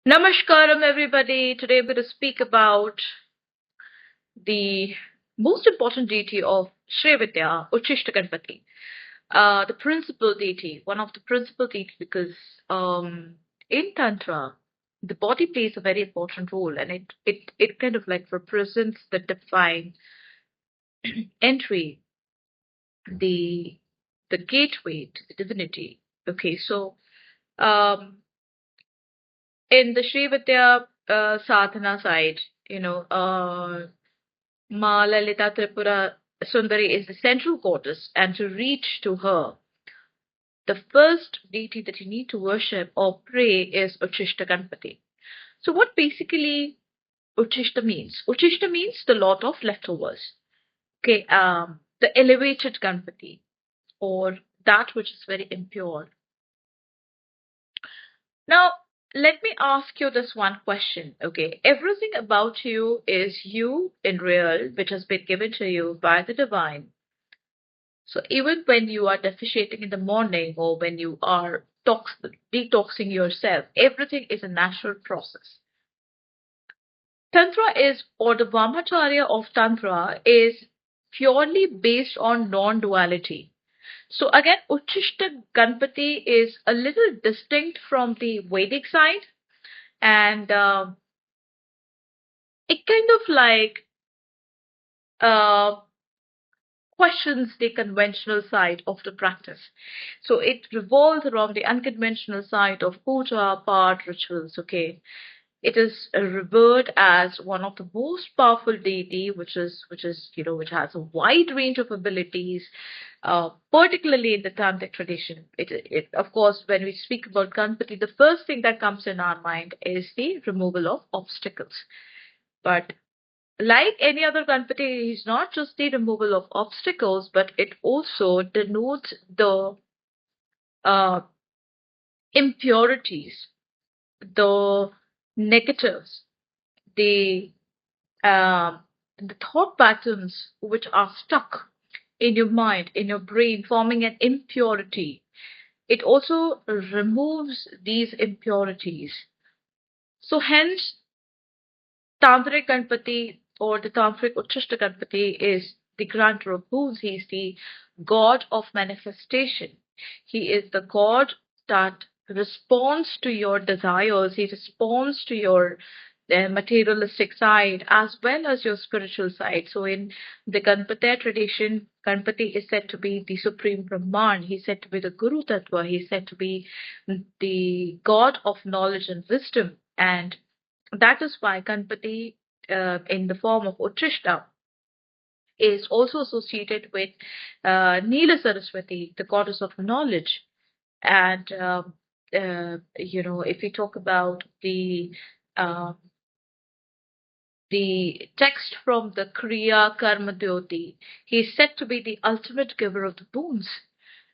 Namaskaram, everybody. Today we're going to speak about the most important deity of Srividya, Uchishta Ganpati, the principal deity, one of the principal deities, because in Tantra, the body plays a very important role, and it kind of like represents the divine entry, the the gateway to the divinity. Okay, so um, in the Srividya sadhana side, Ma Lalita Tripura Sundari is the central goddess, and to reach to her, the first deity that you need to worship or pray is Uchishta Ganpati. So, what basically Uchishta means? Uchishta means the lot of leftovers. Okay, the elevated Ganpati, or that which is very impure. Now, let me ask you this one question. Okay, everything about you is you in real, which has been given to you by the divine. So even when you are deficiating in the morning or when you are detoxing yourself, everything is a natural process. Tantra is, or the Vamacharya of Tantra is purely based on non-duality. So again, Uchishta Ganpati is a little distinct from the Vedic side, and it kind of like uh, questions the conventional side of the practice. So it revolves around the unconventional side of puja, part, rituals. Okay, it is revered as one of the most powerful deity, which has a wide range of abilities. Particularly in the Tantric tradition, it of course when we speak about Ganpati, the first thing that comes in our mind is the removal of obstacles. But like any other Ganpati, is not just the removal of obstacles, but it also denotes the uh, impurities, the negatives, the um, the thought patterns which are stuck in your mind, in your brain, forming an impurity. It also removes these impurities. So hence, Tantric Ganpati or the Tantric Uchishta Ganpati is the grantor of boons. He is the god of manifestation. He is the god that responds to your desires. He responds to your materialistic side as well as your spiritual side. So in the Ganpati tradition, Ganpati is said to be the supreme Brahman. He's said to be the Guru Tattva. He's said to be the god of knowledge and wisdom. And that is why Ganpati, in the form of Uchishta, is also associated with Neela Saraswati, the goddess of knowledge. And if we talk about uh, the text from the Kriya Karma Jyoti, he is said to be the ultimate giver of the boons.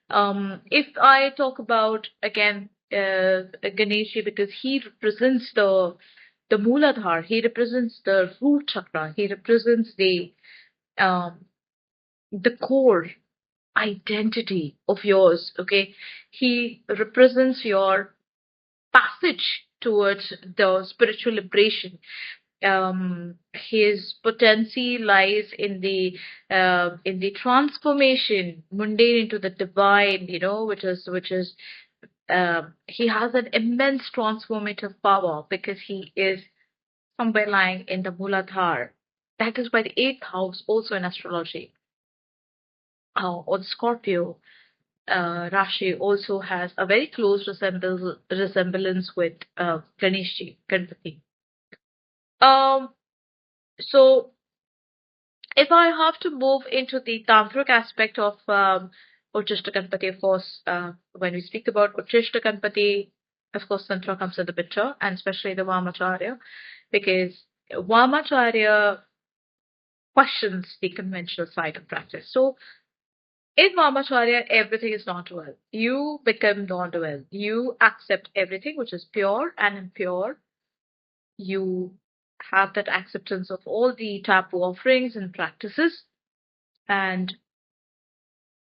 If I talk about again Ganeshi, because he represents the Mooladhar, he represents the root chakra, he represents um, the core identity of yours. Okay, he represents your passage towards the spiritual liberation. His potency lies in the transformation mundane into the divine, which is he has an immense transformative power because he is somewhere lying in the Muladhar. That is why the eighth house, also in astrology, or the Scorpio Rashi, also has a very close resemblance with Ganeshji, Ganpati. Um, so if I have to move into the tantric aspect of Uchishta Ganpati, of course, when we speak about Uchishta Ganpati, of course, Tantra comes in the picture, and especially the Vamacharya, because Vamacharya questions the conventional side of practice. So in Vamacharya, everything is non dual. You become non dual. You accept everything which is pure and impure. You have that acceptance of all the taboo offerings and practices. And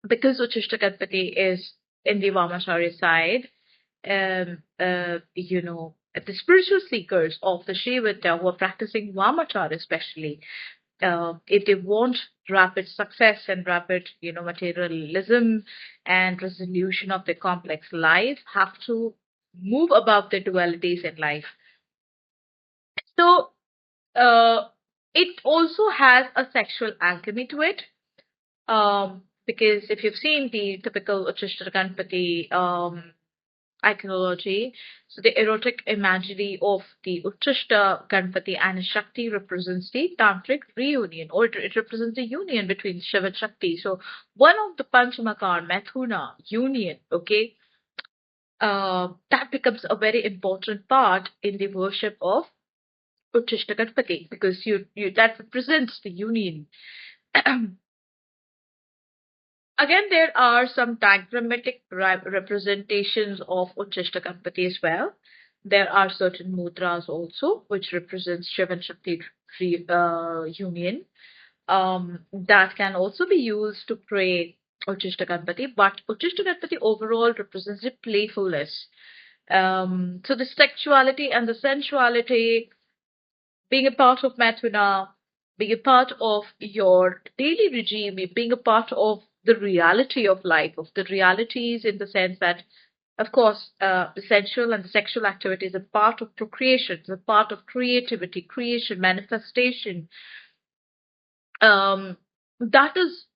because Uchishta Ganpati is in the Vamacharya side, the spiritual seekers of the Shivavidya who are practicing Vamacharya especially, if they want rapid success and rapid, materialism and resolution of their complex life, have to move above the dualities in life. So, it also has a sexual alchemy to it. Because if you've seen the typical Uchishta Ganpati iconology, so the erotic imagery of the Uchishta Ganpati and Shakti represents the tantric reunion, or it represents the union between Shiva and Shakti. So one of the Panchamakar, Mathuna, union, okay, that becomes a very important part in the worship of Uchishta Ganpati, because you that represents the union. Again, there are some diagrammatic representations of Uchishta Ganpati as well. There are certain mudras also, which represents Shiva and Shakti union. That can also be used to pray Uchishta Ganpati, but Uchishta Ganpati overall represents the playfulness. So the sexuality and the sensuality, being a part of Mathuna, being a part of your daily regime, being a part of the reality of life, of the realities in the sense that, of course, the sensual and the sexual activity is a part of procreation, it's a part of creativity, creation, manifestation. That is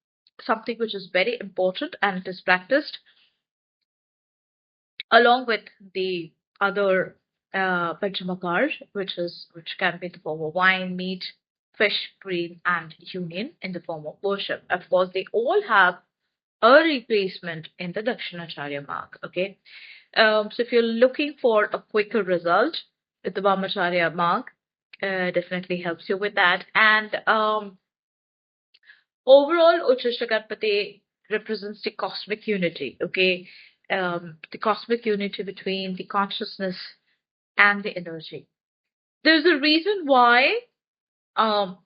something which is very important and it is practiced along with the other Panchamakar, which can be in the form of wine, meat, fish, grain, and union in the form of worship. Of course, they all have a replacement in the Dakshinacharya mark. Okay, so if you're looking for a quicker result, the Vamacharya mark definitely helps you with that. And overall, Uchishta Ganpati represents the cosmic unity. Okay, the cosmic unity between the consciousness and the energy. There's a reason why um,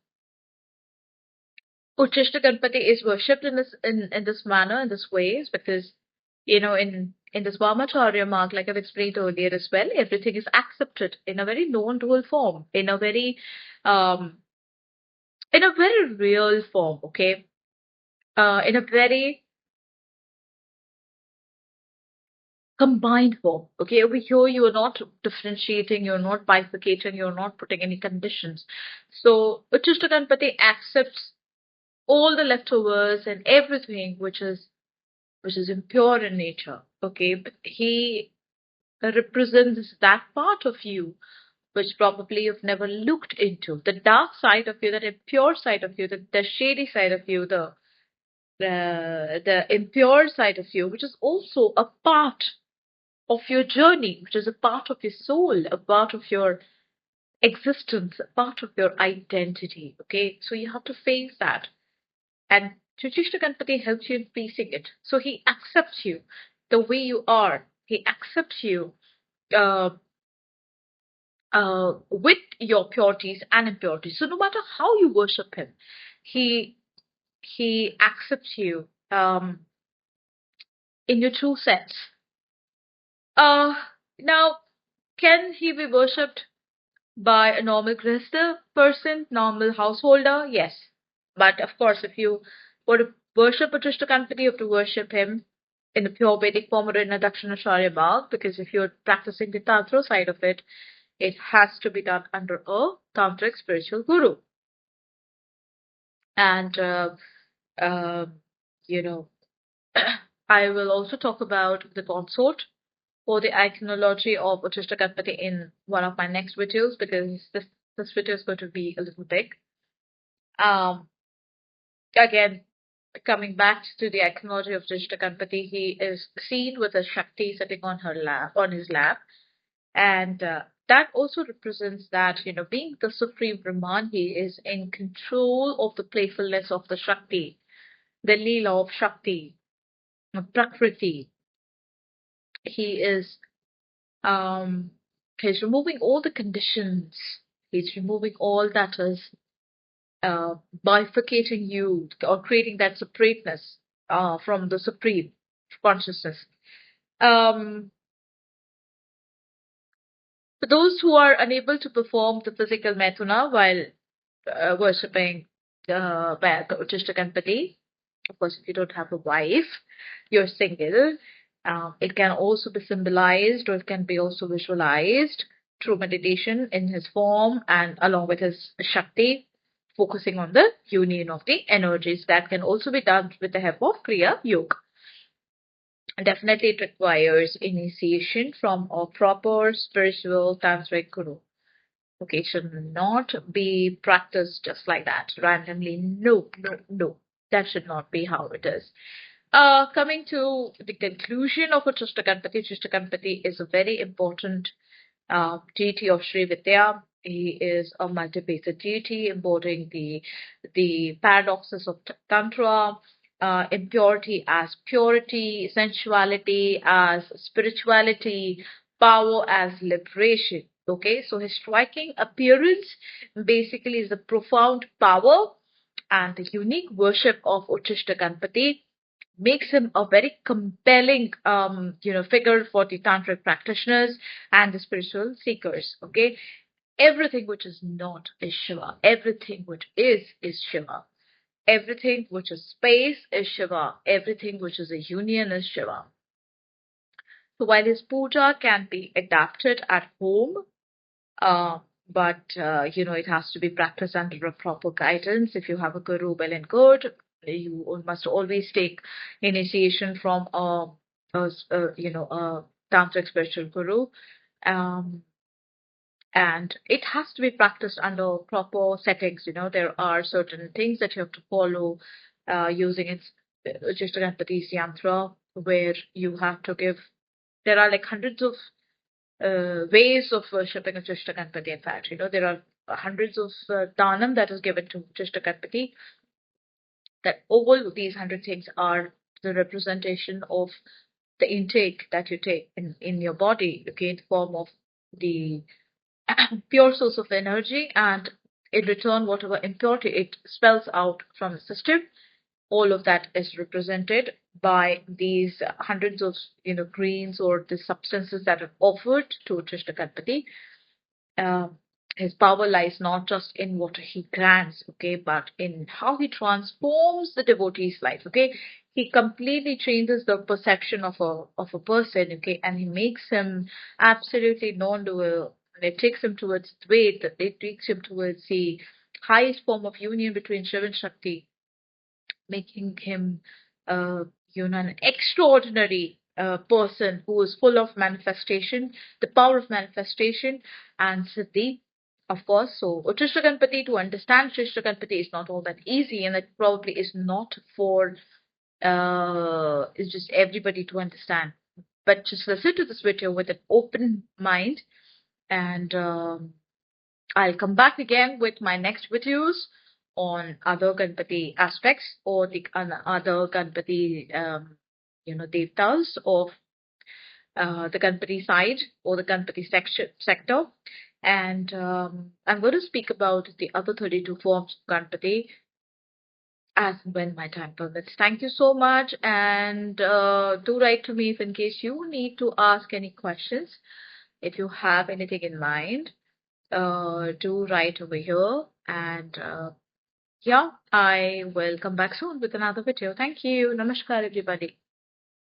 Uchishta Ganpati is worshipped in this manner, in this way, is because in this Vamacharya mark, like I've explained earlier as well, everything is accepted in a very non-dual form, um, in a very real form. Okay, in a very combined form. Okay, over here you are not differentiating, you're not bifurcating, you're not putting any conditions. So Uchishta Ganpati accepts all the leftovers and everything which is impure in nature. Okay, but he represents that part of you which probably you've never looked into, the dark side of you, that impure side of you, the shady side of you, the impure side of you, which is also a part of your journey, which is a part of your soul, a part of your existence, a part of your identity. Okay, so you have to face that. And Chuchishta Ganpati helps you in facing it. So he accepts you the way you are. He accepts you uh, with your purities and impurities. So no matter how you worship him, he he accepts you in your true sense. Uh, Now, can he be worshipped by a normal Grihastha person, normal householder? Yes. But of course, if you were to worship Uchishta Ganpati, you have to worship him in the pure Vedic form or in a Dakshinacharya mark, because if you're practicing the Tantra side of it, it has to be done under a Tantric spiritual guru. And, you know, I will also talk about the consort for the iconology of Uchishta Ganpati in one of my next videos, because this video is going to be a little big. Um, Again, coming back to the iconology of Uchishta Ganpati, he is seen with a Shakti sitting on his lap, and that also represents that being the supreme Brahman, he is in control of the playfulness of the Shakti, the Leela of Shakti, Prakriti. He is um, he's removing all the conditions. He's removing all that is bifurcating you or creating that separateness from the supreme consciousness. Um, For those who are unable to perform the physical Maithuna while worshipping Uttishta Ganpati, of course, if you don't have a wife, you're single. It can also be symbolized or it can be also visualized through meditation in his form and along with his Shakti, focusing on the union of the energies. That can also be done with the help of Kriya Yoga. Definitely, it requires initiation from a proper spiritual tantric guru. Okay, it should not be practiced just like that, randomly. No, no, no. That should not be how it is. Coming to the conclusion of Uttishta Ganpati is a very important deity of Sri Vidya. He is a multi-faceted deity embodying the paradoxes of Tantra, impurity as purity, sensuality as spirituality, power as liberation. Okay, so his striking appearance basically is the profound power and the unique worship of Uttishta Ganpati makes him a very compelling figure for the tantric practitioners and the spiritual seekers. Okay, everything which is not is Shiva, everything which is Shiva, everything which is space is Shiva, everything which is a union is Shiva. So while his puja can be adapted at home, uh, but it has to be practiced under a proper guidance. If you have a guru, well and good. You must always take initiation from a tantric spiritual guru, um, and it has to be practiced under proper settings. There are certain things that you have to follow using its Uttishta Ganpati's yantra, where you have to give. There are like hundreds of ways of worshipping a Uttishta Ganpati. In fact, there are hundreds of dhanam that is given to Uttishta Ganpati. That all these 100 things are the representation of the intake that you take in your body, okay, in the form of the pure source of energy, and in return, whatever impurity it spells out from the system, all of that is represented by these hundreds of greens or the substances that are offered to Uttishta Ganpati. His power lies not just in what he grants, okay, but in how he transforms the devotee's life, okay. He completely changes the perception of a person, okay, and he makes him absolutely non-dual. And it takes him towards Dvaita, it takes him towards the highest form of union between Shiva and Shakti, making him, uh, an extraordinary person who is full of manifestation, the power of manifestation and siddhi, of course. So, Uttishta Ganpati, to understand Uttishta Ganpati is not all that easy, and it probably is not for it's just everybody to understand. But just listen to this video with an open mind, and I'll come back again with my next videos on other Ganpati aspects or the other Ganpati, devtas of the Ganpati side or the Ganpati sector. And I'm going to speak about the other 32 forms of Ganpati as and when my time permits. Thank you so much. And do write to me if in case you need to ask any questions. If you have anything in mind, do write over here. And yeah, I will come back soon with another video. Thank you. Namaskar, everybody.